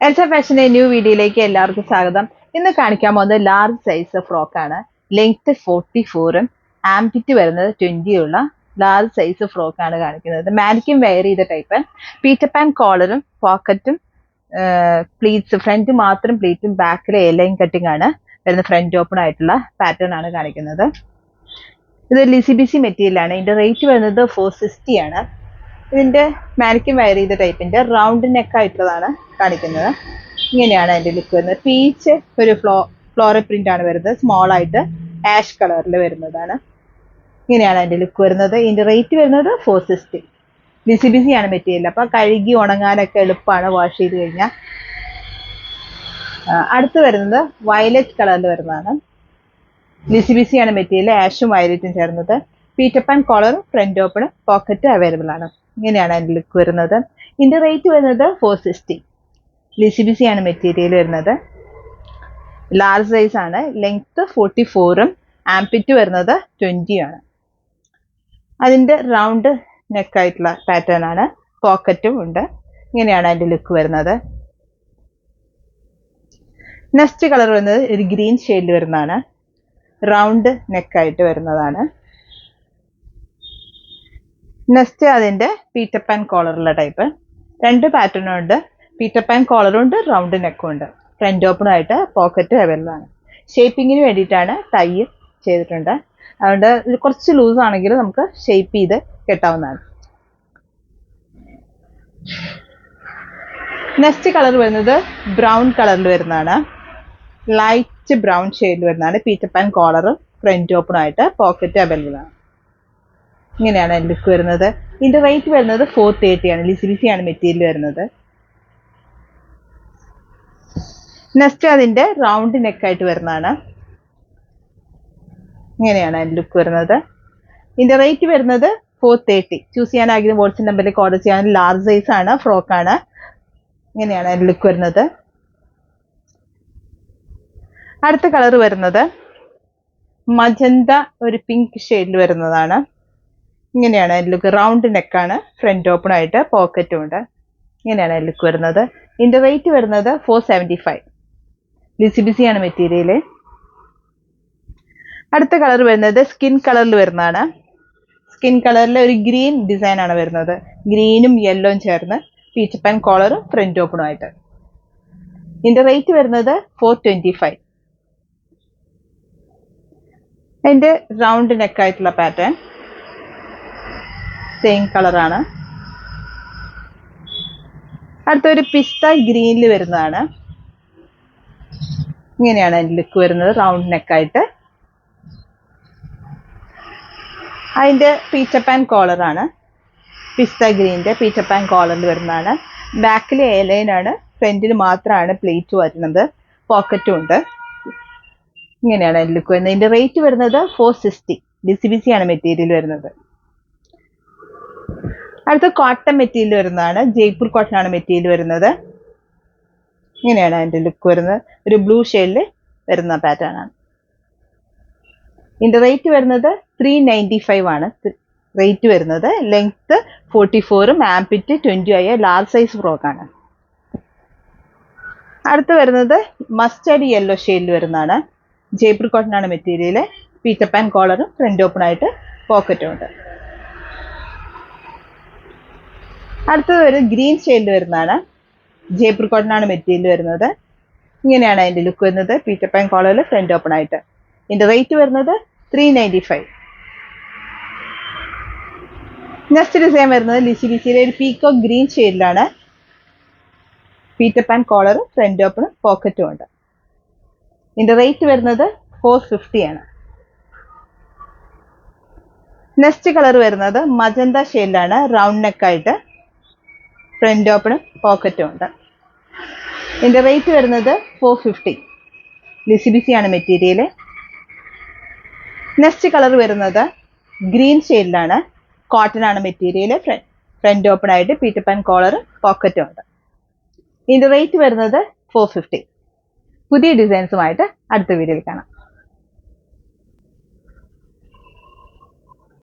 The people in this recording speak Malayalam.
എൽസ ഫാഷന്റെ ന്യൂ വീഡിയോയിലേക്ക് എല്ലാവർക്കും സ്വാഗതം. ഇന്ന് കാണിക്കാൻ പോകുന്നത് ലാർജ് സൈസ് ഫ്രോക്കാണ്. ലെങ്ത് 44ഉം ആംപിറ്റ് വരുന്നത് 20 ഉള്ള ലാർജ് സൈസ് ഫ്രോക്കാണ് കാണിക്കുന്നത്. മാനിക്കും വെയർ ചെയ്ത ടൈപ്പ്. പീറ്റർ പാൻ കോളറും പോക്കറ്റും പ്ലീറ്റ്സ്, ഫ്രണ്ട് മാത്രം പ്ലീറ്റും ബാക്കിലെ എലൈൻ കട്ടിംഗ് ആണ് വരുന്ന. ഫ്രണ്ട് ഓപ്പൺ ആയിട്ടുള്ള പാറ്റേൺ ആണ് കാണിക്കുന്നത്. ഇത് ലിസിബിസി മെറ്റീരിയൽ ആണ്. ഇതിന്റെ റേറ്റ് വരുന്നത് 460 ആണ്. ഇതിന്റെ മാനിക്കും വയർ ചെയ്ത ടൈപ്പിന്റെ റൗണ്ട് നെക്ക് ആയിട്ടുള്ളതാണ് കാണിക്കുന്നത്. ഇങ്ങനെയാണ് അതിന്റെ ലുക്ക് വരുന്നത്. പീച്ച് ഒരു ഫ്ലോറൽ പ്രിന്റ് ആണ് വരുന്നത്. സ്മോൾ ആയിട്ട് ആഷ് കളറിൽ വരുന്നതാണ്. ഇങ്ങനെയാണ് അതിന്റെ ലുക്ക് വരുന്നത്. ഇതിന്റെ റേറ്റ് വരുന്നത് 460. ലിസിബിസി ആണ് മെറ്റീരിയൽ. അപ്പൊ കഴുകി ഉണങ്ങാനൊക്കെ എളുപ്പമാണ് വാഷ് ചെയ്ത് കഴിഞ്ഞാൽ. അടുത്ത് വരുന്നത് വയലറ്റ് കളറിൽ വരുന്നതാണ്. ലിസിബിസി ആണ് മെറ്റീരിയൽ. ആഷും വയലറ്റും ചേർന്നത്. പീറ്റർ പാൻ കോളറും ഫ്രണ്ട് ഓപ്പണും പോക്കറ്റ് അവൈലബിൾ ആണ്. ഇങ്ങനെയാണ് അതിന്റെ ലുക്ക് വരുന്നത്. ഇതിന്റെ റേറ്റ് വരുന്നത് 460. ലിസിബിസി ആണ് മെറ്റീരിയൽ വരുന്നത്. ലാർജ് സൈസ് ആണ്. ലെങ്ത് 44ഉം ആംപിറ്റ് വരുന്നത് 20 ആണ്. അതിന്റെ റൗണ്ട് നെക്ക് ആയിട്ടുള്ള പാറ്റേൺ ആണ്. പോക്കറ്റും ഉണ്ട്. ഇങ്ങനെയാണ് അതിന്റെ ലുക്ക് വരുന്നത്. നെക്സ്റ്റ് കളർ വരുന്നത് ഒരു ഗ്രീൻ ഷെയ്ഡിൽ വരുന്നതാണ്. റൗണ്ട് നെക്കായിട്ട് വരുന്നതാണ്. നെക്സ്റ്റ് അതിന്റെ പീറ്റർ പാൻ കോളറുള്ള ടൈപ്പ്. രണ്ട് പാറ്റേണും ഉണ്ട്. പീറ്റർ പാൻ കോളറും ഉണ്ട്, റൗണ്ട് നെക്കും ഉണ്ട്. ഫ്രണ്ട് ഓപ്പൺ ആയിട്ട് പോക്കറ്റ് അവൈലബിൾ ആണ്. ഷേപ്പിങ്ങിന് വേണ്ടിയിട്ടാണ് ടൈ ചെയ്തിട്ടുണ്ട്. അതുകൊണ്ട് ഇത് കുറച്ച് ലൂസ് ആണെങ്കിൽ നമുക്ക് ഷേപ്പ് ചെയ്ത് കെട്ടാവുന്നതാണ്. നെക്സ്റ്റ് കളർ വരുന്നത് ബ്രൗൺ കളറിൽ വരുന്നതാണ്. ലൈറ്റ് ബ്രൗൺ ഷെയ്ഡിൽ വരുന്നതാണ്. പീറ്റർ പാൻ കോളറും ഫ്രണ്ട് ഓപ്പൺ ആയിട്ട് പോക്കറ്റ് അവൈലബിൾ ആണ്. ഇങ്ങനെയാണ് അതിന്റെ ലുക്ക് വരുന്നത്. ഇതിന്റെ റേറ്റ് വരുന്നത് 430 ആണ്. ലിസിബിസി ആണ് മെറ്റീരിയൽ വരുന്നത്. നെക്സ്റ്റ് അതിന്റെ റൗണ്ട് നെക്കായിട്ട് വരുന്നതാണ്. ഇങ്ങനെയാണ് അതിന്റെ ലുക്ക് വരുന്നത്. ഇതിന്റെ റേറ്റ് വരുന്നത് 430. ചൂസ് ചെയ്യാനാകുന്ന വാട്സ്ആപ്പ് നമ്പറിലേക്ക് ഓർഡർ ചെയ്യാൻ. ലാർജ് സൈസ് ആണ്, ഫ്രോക്കാണ്. ഇങ്ങനെയാണ് അതിന്റെ ലുക്ക് വരുന്നത്. അടുത്ത കളർ വരുന്നത് മജന്ത ഒരു പിങ്ക് ഷെയ്ഡിൽ വരുന്നതാണ്. ഇങ്ങനെയാണ് അതിന്റെ ലുക്ക്. റൗണ്ട് നെക്കാണ്. ഫ്രണ്ട് ഓപ്പൺ ആയിട്ട് പോക്കറ്റും ഉണ്ട്. ഇങ്ങനെയാണ് അതിന്റെ ലുക്ക് വരുന്നത്. ഇതിന്റെ റേറ്റ് വരുന്നത് 475. ലിസിബിസി ആണ് മെറ്റീരിയൽ. അടുത്ത കളർ വരുന്നത് സ്കിൻ കളറിൽ വരുന്നതാണ്. സ്കിൻ കളറിൽ ഒരു ഗ്രീൻ ഡിസൈൻ ആണ് വരുന്നത്. ഗ്രീനും യെല്ലോയും ചേർന്ന് പീറ്റർ പാൻ കോളറും ഫ്രണ്ട് ഓപ്പണും ആയിട്ട്. ഇതിന്റെ റേറ്റ് വരുന്നത് 425. അതിന്റെ റൗണ്ട് നെക്കായിട്ടുള്ള പാറ്റേൺ സെയിം കളറാണ്. അടുത്തൊരു പിസ്ത ഗ്രീനിൽ വരുന്നതാണ്. ഇങ്ങനെയാണ് അതിന്റെ ലുക്ക് വരുന്നത്. റൗണ്ട് നെക്കായിട്ട്. അതിന്റെ പീറ്റർ പാൻ കോളറാണ്. പിസ്ത ഗ്രീനിന്റെ പീറ്റർ പാൻ കോളറിൽ വരുന്നതാണ്. ബാക്കിൽ എലൈൻ ആണ്. ഫ്രണ്ടിൽ മാത്രമാണ് പ്ലേറ്റ് വരുന്നത്. പോക്കറ്റും ഉണ്ട്. ഇങ്ങനെയാണ് അതിന്റെ ലുക്ക് വരുന്നത്. ഇതിന്റെ റേറ്റ് വരുന്നത് 460. ലിസിബിസി ആണ് മെറ്റീരിയൽ വരുന്നത്. അടുത്ത കോട്ടൺ മെറ്റീരിയൽ വരുന്നതാണ്. ജയ്പൂർ കോട്ടൺ ആണ് മെറ്റീരിയൽ വരുന്നത്. ഇങ്ങനെയാണ് അതിന്റെ ലുക്ക് വരുന്നത്. ഒരു ബ്ലൂ ഷെയ്ഡിൽ വരുന്ന പാറ്റേൺ ആണ്. ഇതിന്റെ റേറ്റ് വരുന്നത് 395 ആണ് റേറ്റ് വരുന്നത്. ലെങ്ത് 44ഉം ആംപിറ്റ് 20 ആയ ലാർജ് സൈസ് ഫ്രോക്കാണ്. അടുത്ത് വരുന്നത് മസ്റ്റർഡ് യെല്ലോ ഷെയ്ഡിൽ വരുന്നതാണ്. ജയ്പൂർ കോട്ടൺ ആണ് മെറ്റീരിയൽ. പീറ്റർ പാൻ കോളറും ഫ്രണ്ട് ഓപ്പൺ ആയിട്ട് പോക്കറ്റും ഉണ്ട്. അടുത്തത് ഒരു ഗ്രീൻ ഷെയ്ഡിൽ വരുന്നതാണ്. ജയ്പൂർ കോട്ടൺ ആണ് മെറ്റീരിയൽ വരുന്നത്. ഇങ്ങനെയാണ് അതിന്റെ ലുക്ക് വരുന്നത്. പീറ്റർ പാൻ കോളറിൽ ഫ്രണ്ട് ഓപ്പൺ ആയിട്ട്. ഇതിന്റെ റേറ്റ് വരുന്നത് 395. നെക്സ്റ്റ് ഡിസൈൻ വരുന്നത് ലിസിബിസിയിലെ ഒരു പീക്കോ ഗ്രീൻ ഷെയ്ഡിലാണ്. പീറ്റർ പാൻ കോളറും ഫ്രണ്ട് ഓപ്പണും പോക്കറ്റും ഉണ്ട്. ഇതിന്റെ റേറ്റ് വരുന്നത് 450 ആണ്. നെക്സ്റ്റ് കളർ വരുന്നത് മജന്ത ഷെയ്ഡിലാണ്. റൗണ്ട് നെക്കായിട്ട് ഫ്രണ്ട് ഓപ്പണും പോക്കറ്റും ഉണ്ട്. ഇതിന്റെ റേറ്റ് വരുന്നത് 450. ലിസിബിസി ആണ് മെറ്റീരിയൽ. നെക്സ്റ്റ് കളർ വരുന്നത് ഗ്രീൻ ഷെയ്ഡിലാണ്. കോട്ടൺ ആണ് മെറ്റീരിയൽ. ഫ്രണ്ട് ഓപ്പൺ ആയിട്ട് പീറ്റർ പാൻ കോളറും പോക്കറ്റും ഉണ്ട്. ഇതിന്റെ റേറ്റ് വരുന്നത് 450. പുതിയ ഡിസൈൻസുമായിട്ട് അടുത്ത വീഡിയോയിൽ കാണാം.